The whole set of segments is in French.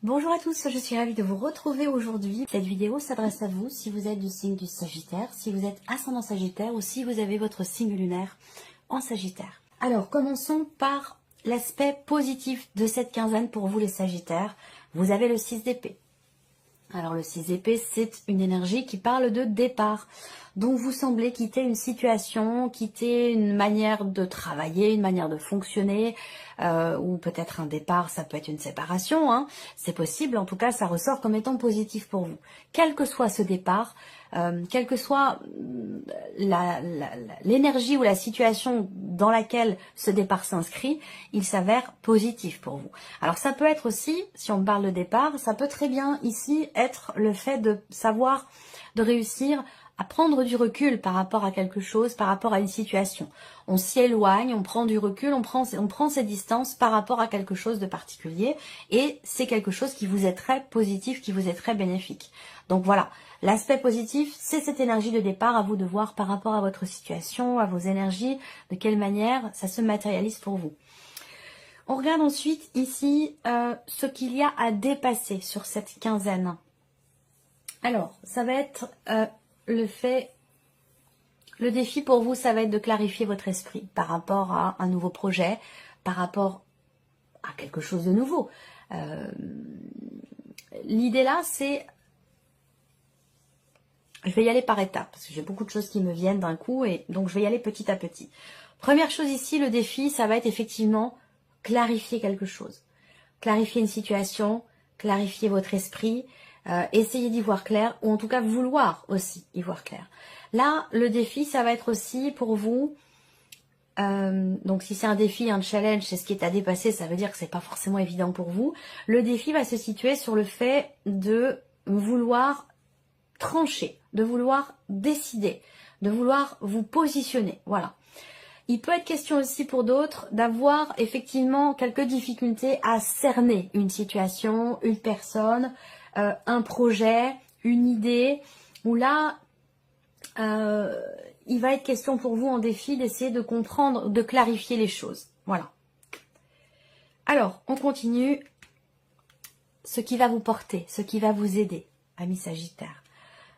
Bonjour à tous, je suis ravie de vous retrouver aujourd'hui. Cette vidéo s'adresse à vous si vous êtes du signe du Sagittaire, si vous êtes ascendant Sagittaire ou si vous avez votre signe lunaire en Sagittaire. Alors, commençons par l'aspect positif de cette quinzaine pour vous les Sagittaires. Vous avez le 6 d'épée. Alors le 6 d'épée, c'est une énergie qui parle de départ. Donc vous semblez quitter une situation, quitter une manière de travailler, une manière de fonctionner, ou peut-être un départ, ça peut être une séparation, hein. C'est possible, en tout cas ça ressort comme étant positif pour vous. Quel que soit ce départ, quelle que soit l'énergie ou la situation dans laquelle ce départ s'inscrit, il s'avère positif pour vous. Alors ça peut être aussi, si on parle de départ, ça peut très bien ici être le fait de savoir, de réussir à prendre du recul par rapport à quelque chose, par rapport à une situation. On s'y éloigne, on prend du recul, on prend ses distances par rapport à quelque chose de particulier et c'est quelque chose qui vous est très positif, qui vous est très bénéfique. Donc voilà, l'aspect positif, c'est cette énergie de départ, à vous de voir par rapport à votre situation, à vos énergies, de quelle manière ça se matérialise pour vous. On regarde ensuite ici ce qu'il y a à dépasser sur cette quinzaine. Alors, ça va être le défi pour vous, ça va être de clarifier votre esprit par rapport à un nouveau projet, par rapport à quelque chose de nouveau. L'idée là, c'est... Je vais y aller par étapes, parce que j'ai beaucoup de choses qui me viennent d'un coup, et donc je vais y aller petit à petit. Première chose ici, le défi, ça va être effectivement clarifier quelque chose. Clarifier une situation, clarifier votre esprit, essayer d'y voir clair, ou en tout cas vouloir aussi y voir clair. Là, le défi, ça va être aussi pour vous, donc si c'est un défi, un challenge, c'est ce qui est à dépasser, ça veut dire que c'est pas forcément évident pour vous. Le défi va se situer sur le fait de vouloir trancher, de vouloir décider, de vouloir vous positionner, voilà. Il peut être question aussi pour d'autres d'avoir effectivement quelques difficultés à cerner une situation, une personne, un projet, une idée, où là, il va être question pour vous en défi d'essayer de comprendre, de clarifier les choses. Voilà. Alors, on continue. Ce qui va vous porter, ce qui va vous aider, amis Sagittaire.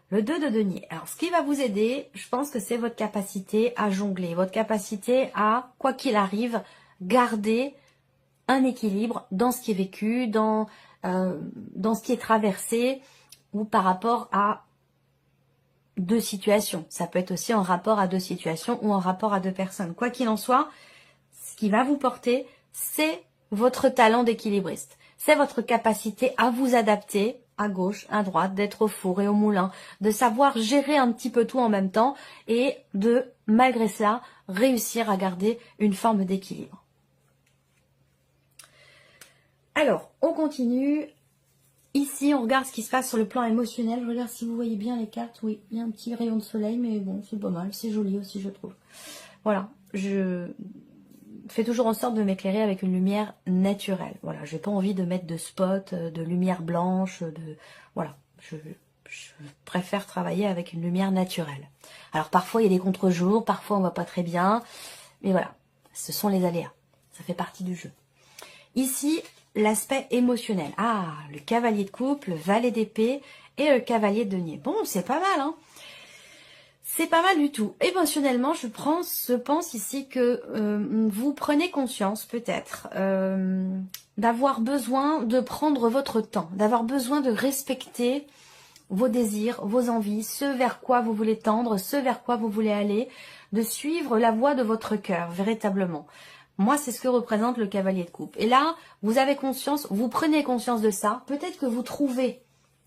Le 2 de denier. Alors, ce qui va vous aider, je pense que c'est votre capacité à jongler, votre capacité à, quoi qu'il arrive, garder un équilibre dans ce qui est vécu, dans ce qui est traversé, ou par rapport à deux situations. Ça peut être aussi en rapport à deux situations ou en rapport à deux personnes. Quoi qu'il en soit, ce qui va vous porter, c'est votre talent d'équilibriste. C'est votre capacité à vous adapter à gauche, à droite, d'être au four et au moulin, de savoir gérer un petit peu tout en même temps et de, malgré cela, réussir à garder une forme d'équilibre. Alors, on continue. Ici, on regarde ce qui se passe sur le plan émotionnel. Je regarde si vous voyez bien les cartes. Oui, il y a un petit rayon de soleil, mais bon, c'est pas mal. C'est joli aussi, je trouve. Voilà, je fais toujours en sorte de m'éclairer avec une lumière naturelle. Voilà, j'ai pas envie de mettre de spot, de lumière blanche, voilà, je préfère travailler avec une lumière naturelle. Alors parfois il y a des contre-jours, parfois on voit pas très bien, mais voilà, ce sont les aléas, ça fait partie du jeu. Ici, l'aspect émotionnel. Ah, le cavalier de coupe, le valet d'épée et le cavalier de denier. Bon, c'est pas mal, hein. C'est pas mal du tout. Émotionnellement, je pense ici que vous prenez conscience peut-être d'avoir besoin de prendre votre temps, d'avoir besoin de respecter vos désirs, vos envies, ce vers quoi vous voulez tendre, ce vers quoi vous voulez aller, de suivre la voie de votre cœur, véritablement. Moi, c'est ce que représente le cavalier de coupe. Et là, vous avez conscience, vous prenez conscience de ça. Peut-être que vous trouvez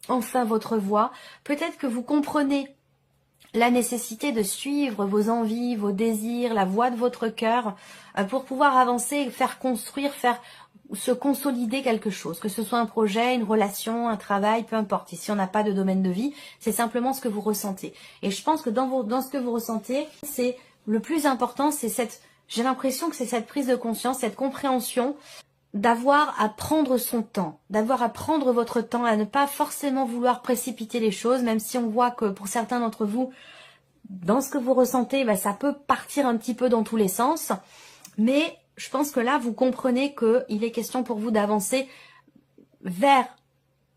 enfin votre voie. Peut-être que vous comprenez la nécessité de suivre vos envies, vos désirs, la voie de votre cœur pour pouvoir avancer, faire construire, faire se consolider quelque chose, que ce soit un projet, une relation, un travail, peu importe. Ici, on n'a pas de domaine de vie, c'est simplement ce que vous ressentez. Et je pense que dans ce que vous ressentez, c'est le plus important, c'est j'ai l'impression que c'est cette prise de conscience, cette compréhension d'avoir à prendre son temps, d'avoir à prendre votre temps, à ne pas forcément vouloir précipiter les choses, même si on voit que pour certains d'entre vous, dans ce que vous ressentez, ça peut partir un petit peu dans tous les sens, mais je pense que là, vous comprenez qu'il est question pour vous d'avancer vers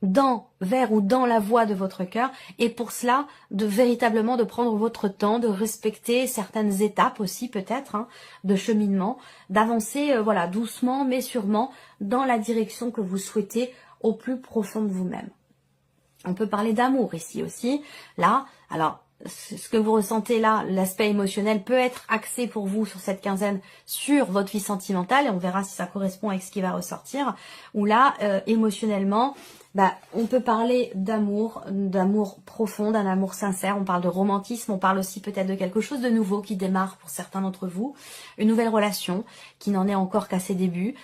vers ou dans la voie de votre cœur, et pour cela, véritablement de prendre votre temps, de respecter certaines étapes aussi peut-être, hein, de cheminement, d'avancer voilà, doucement mais sûrement dans la direction que vous souhaitez au plus profond de vous-même. On peut parler d'amour ici aussi, là, alors ce que vous ressentez là, l'aspect émotionnel peut être axé pour vous sur cette quinzaine sur votre vie sentimentale, et on verra si ça correspond avec ce qui va ressortir, ou là, émotionnellement, on peut parler d'amour profond, d'un amour sincère, on parle de romantisme, on parle aussi peut-être de quelque chose de nouveau qui démarre pour certains d'entre vous, une nouvelle relation qui n'en est encore qu'à ses débuts,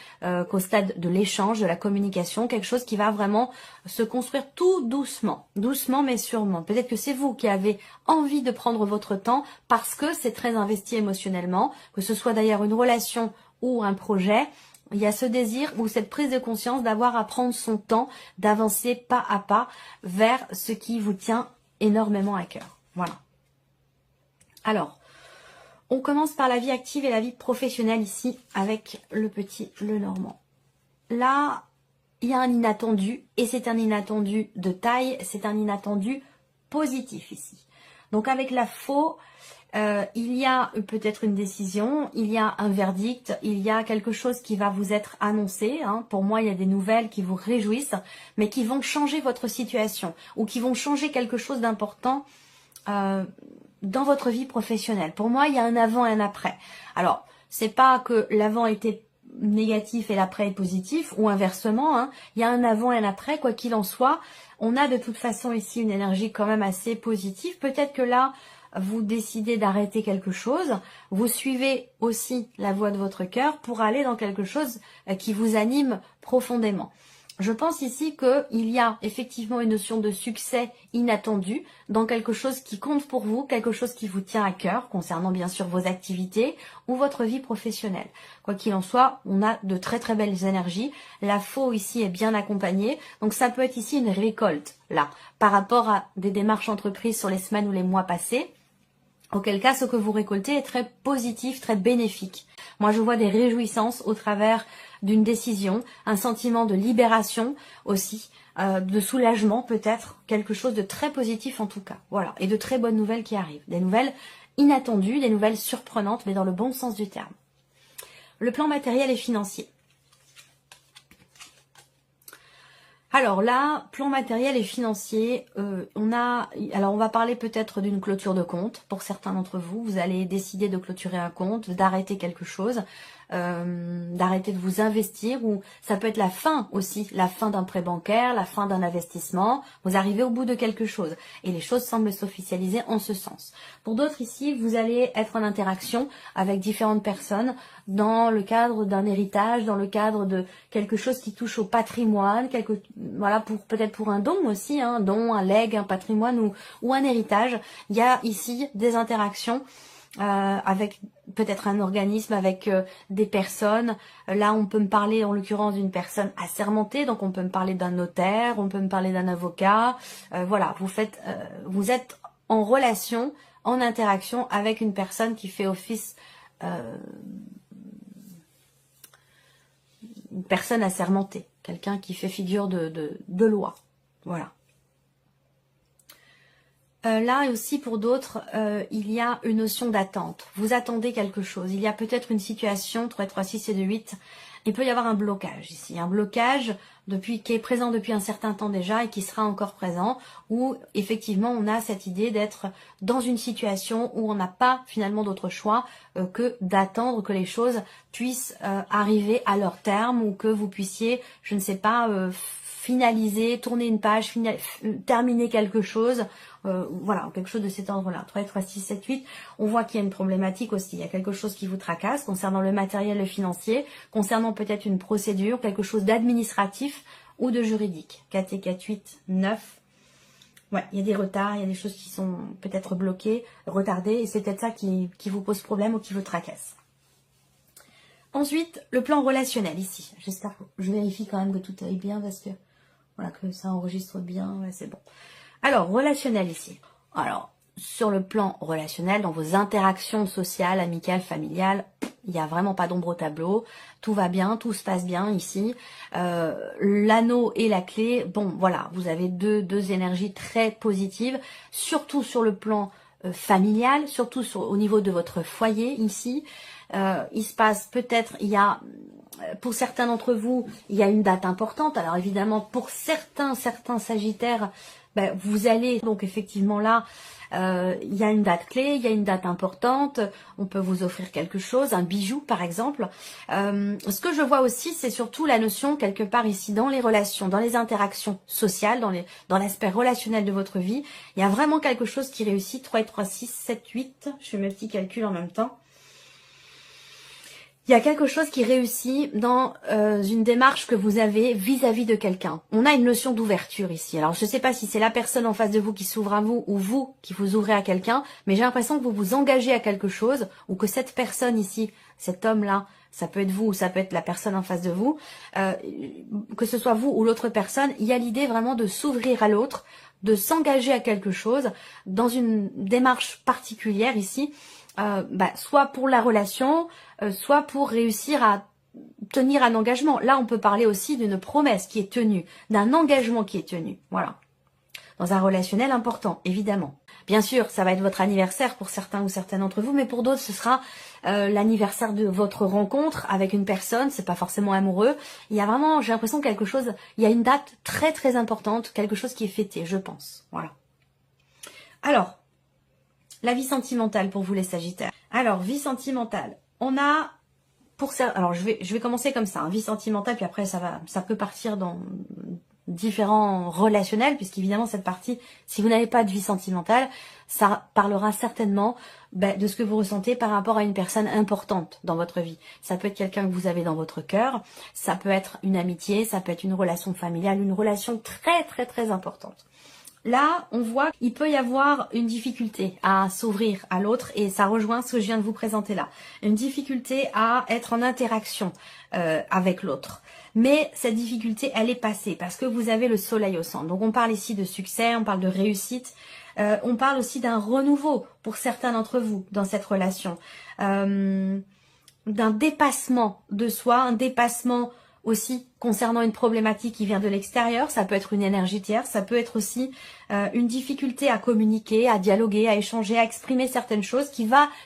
qu'au stade de l'échange, de la communication, quelque chose qui va vraiment se construire tout doucement, doucement mais sûrement. Peut-être que c'est vous qui avez envie de prendre votre temps parce que c'est très investi émotionnellement, que ce soit d'ailleurs une relation ou un projet. Il y a ce désir ou cette prise de conscience d'avoir à prendre son temps, d'avancer pas à pas vers ce qui vous tient énormément à cœur. Voilà. Alors, on commence par la vie active et la vie professionnelle ici avec le petit Lenormand. Là, il y a un inattendu et c'est un inattendu de taille, c'est un inattendu positif ici. Donc avec la faux, il y a peut-être une décision, il y a un verdict, il y a quelque chose qui va vous être annoncé. Hein. Pour moi, il y a des nouvelles qui vous réjouissent, mais qui vont changer votre situation ou qui vont changer quelque chose d'important dans votre vie professionnelle. Pour moi, il y a un avant et un après. Alors, c'est pas que l'avant était négatif et l'après est positif, ou inversement, hein. Il y a un avant et un après, quoi qu'il en soit. On a de toute façon ici une énergie quand même assez positive. Peut-être que là, vous décidez d'arrêter quelque chose, vous suivez aussi la voie de votre cœur pour aller dans quelque chose qui vous anime profondément. Je pense ici qu'il y a effectivement une notion de succès inattendu dans quelque chose qui compte pour vous, quelque chose qui vous tient à cœur, concernant bien sûr vos activités ou votre vie professionnelle. Quoi qu'il en soit, on a de très très belles énergies. La faux ici est bien accompagnée, donc ça peut être ici une récolte, là, par rapport à des démarches entreprises sur les semaines ou les mois passés. Auquel cas, ce que vous récoltez est très positif, très bénéfique. Moi, je vois des réjouissances au travers d'une décision, un sentiment de libération aussi, de soulagement peut-être, quelque chose de très positif en tout cas. Voilà, et de très bonnes nouvelles qui arrivent. Des nouvelles inattendues, des nouvelles surprenantes, mais dans le bon sens du terme. Le plan matériel et financier. Alors là, plan matériel et financier, on va parler peut-être d'une clôture de compte. Pour certains d'entre vous, vous allez décider de clôturer un compte, d'arrêter quelque chose, d'arrêter de vous investir, ou ça peut être la fin aussi, la fin d'un prêt bancaire, la fin d'un investissement. Vous arrivez au bout de quelque chose et les choses semblent s'officialiser en ce sens. Pour d'autres ici, vous allez être en interaction avec différentes personnes dans le cadre d'un héritage, dans le cadre de quelque chose qui touche au patrimoine, voilà, peut-être pour un don aussi, un don, un legs, un patrimoine ou un héritage. Il y a ici des interactions avec peut-être un organisme, avec des personnes. Là, on peut me parler en l'occurrence d'une personne assermentée, donc on peut me parler d'un notaire, on peut me parler d'un avocat. Voilà, vous êtes en relation, en interaction avec une personne qui fait office, une personne assermentée, quelqu'un qui fait figure de loi. Voilà. Là aussi pour d'autres, il y a une notion d'attente. Vous attendez quelque chose. Il y a peut-être une situation, 3, 3, 6 et 2, 8. Il peut y avoir un blocage ici. Un blocage qui est présent depuis un certain temps déjà et qui sera encore présent. Où effectivement on a cette idée d'être dans une situation où on n'a pas finalement d'autre choix que d'attendre que les choses puissent arriver à leur terme, ou que vous puissiez, je ne sais pas, finaliser, tourner une page, terminer quelque chose. Voilà, quelque chose de cet ordre-là. 3, 3, 6, 7, 8. On voit qu'il y a une problématique aussi. Il y a quelque chose qui vous tracasse concernant le matériel, le financier, concernant peut-être une procédure, quelque chose d'administratif ou de juridique. 4 et 4, 8, 9. Ouais, il y a des retards, il y a des choses qui sont peut-être bloquées, retardées, et c'est peut-être ça qui vous pose problème ou qui vous tracasse. Ensuite, le plan relationnel ici. J'espère que je vérifie quand même que tout aille bien parce que voilà, que ça enregistre bien, ouais, c'est bon. Alors, relationnel ici. Alors, sur le plan relationnel, dans vos interactions sociales, amicales, familiales, il n'y a vraiment pas d'ombre au tableau. Tout va bien, tout se passe bien ici. L'anneau et la clé, bon voilà, vous avez deux énergies très positives, surtout sur le plan familial, surtout au niveau de votre foyer ici. Il se passe peut-être, pour certains d'entre vous, il y a une date importante. Alors évidemment, pour certains sagittaires, ben, vous allez donc effectivement là, il y a une date clé, il y a une date importante, on peut vous offrir quelque chose, un bijou par exemple. Ce que je vois aussi, c'est surtout la notion quelque part ici dans les relations, dans les interactions sociales, dans l'aspect relationnel de votre vie. Il y a vraiment quelque chose qui réussit. 3 et 3, 6, 7, 8. Je fais mes petits calculs en même temps. Il y a quelque chose qui réussit dans une démarche que vous avez vis-à-vis de quelqu'un. On a une notion d'ouverture ici. Alors je ne sais pas si c'est la personne en face de vous qui s'ouvre à vous ou vous qui vous ouvrez à quelqu'un, mais j'ai l'impression que vous vous engagez à quelque chose ou que cette personne ici, cet homme-là, ça peut être vous ou ça peut être la personne en face de vous, que ce soit vous ou l'autre personne, il y a l'idée vraiment de s'ouvrir à l'autre, de s'engager à quelque chose dans une démarche particulière ici. Soit pour la relation, soit pour réussir à tenir un engagement. Là, on peut parler aussi d'une promesse qui est tenue, d'un engagement qui est tenu. Voilà. Dans un relationnel important, évidemment. Bien sûr, ça va être votre anniversaire pour certains ou certaines d'entre vous, mais pour d'autres, ce sera l'anniversaire de votre rencontre avec une personne. C'est pas forcément amoureux. Il y a vraiment, j'ai l'impression, quelque chose, il y a une date très très importante, quelque chose qui est fêté, je pense. Voilà. Alors, la vie sentimentale pour vous les Sagittaires. Alors, vie sentimentale. On a, alors je vais commencer comme ça, hein, vie sentimentale, puis après ça peut partir dans différents relationnels, puisqu'évidemment cette partie, si vous n'avez pas de vie sentimentale, ça parlera certainement de ce que vous ressentez par rapport à une personne importante dans votre vie. Ça peut être quelqu'un que vous avez dans votre cœur, ça peut être une amitié, ça peut être une relation familiale, une relation très très très importante. Là, on voit qu'il peut y avoir une difficulté à s'ouvrir à l'autre et ça rejoint ce que je viens de vous présenter là. Une difficulté à être en interaction avec l'autre. Mais cette difficulté, elle est passée parce que vous avez le soleil au centre. Donc on parle ici de succès, on parle de réussite, on parle aussi d'un renouveau pour certains d'entre vous dans cette relation. D'un dépassement de soi, un dépassement aussi concernant une problématique qui vient de l'extérieur, ça peut être une énergie tierce, ça peut être aussi une difficulté à communiquer, à dialoguer, à échanger, à exprimer certaines choses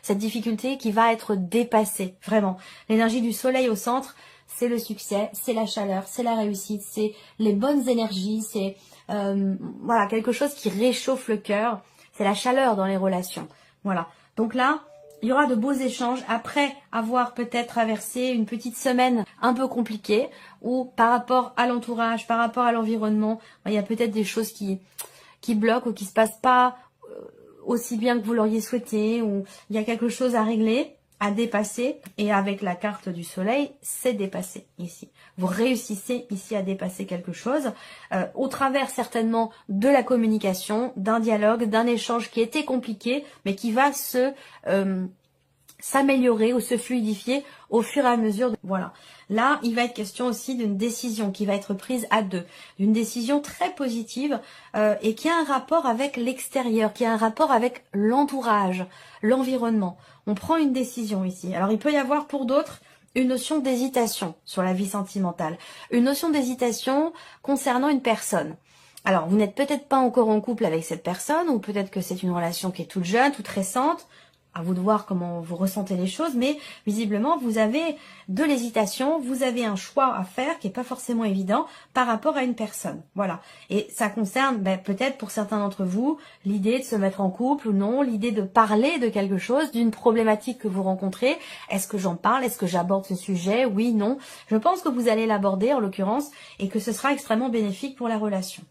cette difficulté qui va être dépassée, vraiment. L'énergie du soleil au centre, c'est le succès, c'est la chaleur, c'est la réussite, c'est les bonnes énergies, c'est voilà, quelque chose qui réchauffe le cœur, c'est la chaleur dans les relations. Voilà, donc là, il y aura de beaux échanges après avoir peut-être traversé une petite semaine un peu compliquée où par rapport à l'entourage, par rapport à l'environnement, il y a peut-être des choses qui bloquent ou qui se passent pas aussi bien que vous l'auriez souhaité, ou il y a quelque chose à régler, à dépasser, et avec la carte du soleil, c'est dépassé ici. Vous réussissez ici à dépasser quelque chose, au travers certainement de la communication, d'un dialogue, d'un échange qui était compliqué, mais qui va s'améliorer ou se fluidifier au fur et à mesure. Voilà. Là, il va être question aussi d'une décision qui va être prise à deux, d'une décision très positive et qui a un rapport avec l'extérieur, qui a un rapport avec l'entourage, l'environnement. On prend une décision ici. Alors, il peut y avoir pour d'autres une notion d'hésitation sur la vie sentimentale, une notion d'hésitation concernant une personne. Alors, vous n'êtes peut-être pas encore en couple avec cette personne, ou peut-être que c'est une relation qui est toute jeune, toute récente. À vous de voir comment vous ressentez les choses, mais visiblement, vous avez de l'hésitation, vous avez un choix à faire qui n'est pas forcément évident par rapport à une personne. Voilà. Et ça concerne peut-être pour certains d'entre vous l'idée de se mettre en couple ou non, l'idée de parler de quelque chose, d'une problématique que vous rencontrez. Est-ce que j'en parle? Est-ce que j'aborde ce sujet? Oui, non. Je pense que vous allez l'aborder en l'occurrence et que ce sera extrêmement bénéfique pour la relation.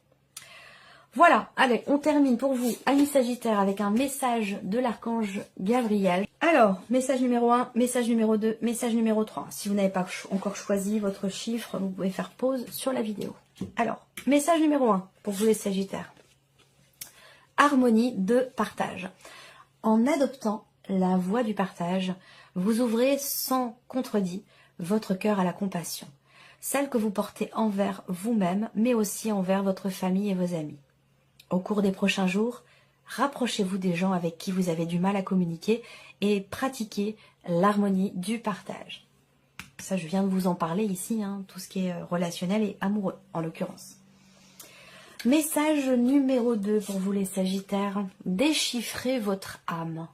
Voilà, allez, on termine pour vous, amis Sagittaires, avec un message de l'archange Gabriel. Alors, message numéro 1, message numéro 2, message numéro 3. Si vous n'avez pas encore choisi votre chiffre, vous pouvez faire pause sur la vidéo. Alors, message numéro 1 pour vous les Sagittaires. Harmonie de partage. En adoptant la voie du partage, vous ouvrez sans contredit votre cœur à la compassion. Celle que vous portez envers vous-même, mais aussi envers votre famille et vos amis. Au cours des prochains jours, rapprochez-vous des gens avec qui vous avez du mal à communiquer et pratiquez l'harmonie du partage. Ça, je viens de vous en parler ici, hein, tout ce qui est relationnel et amoureux, en l'occurrence. Message numéro 2 pour vous les Sagittaires. Déchiffrez votre âme.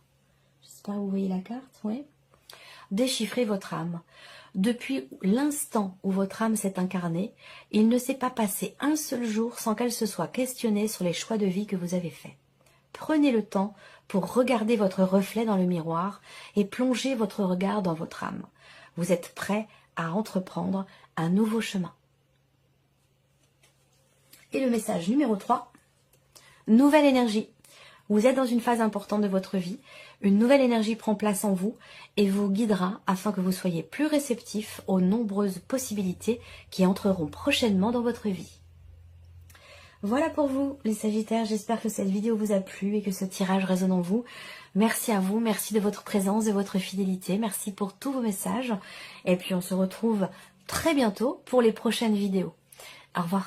J'espère que vous voyez la carte, oui. Déchiffrez votre âme. Depuis l'instant où votre âme s'est incarnée, il ne s'est pas passé un seul jour sans qu'elle se soit questionnée sur les choix de vie que vous avez faits. Prenez le temps pour regarder votre reflet dans le miroir et plonger votre regard dans votre âme. Vous êtes prêt à entreprendre un nouveau chemin. Et le message numéro 3, nouvelle énergie. Vous êtes dans une phase importante de votre vie. Une nouvelle énergie prend place en vous et vous guidera afin que vous soyez plus réceptif aux nombreuses possibilités qui entreront prochainement dans votre vie. Voilà pour vous les Sagittaires, j'espère que cette vidéo vous a plu et que ce tirage résonne en vous. Merci à vous, merci de votre présence, de votre fidélité, merci pour tous vos messages. Et puis on se retrouve très bientôt pour les prochaines vidéos. Au revoir.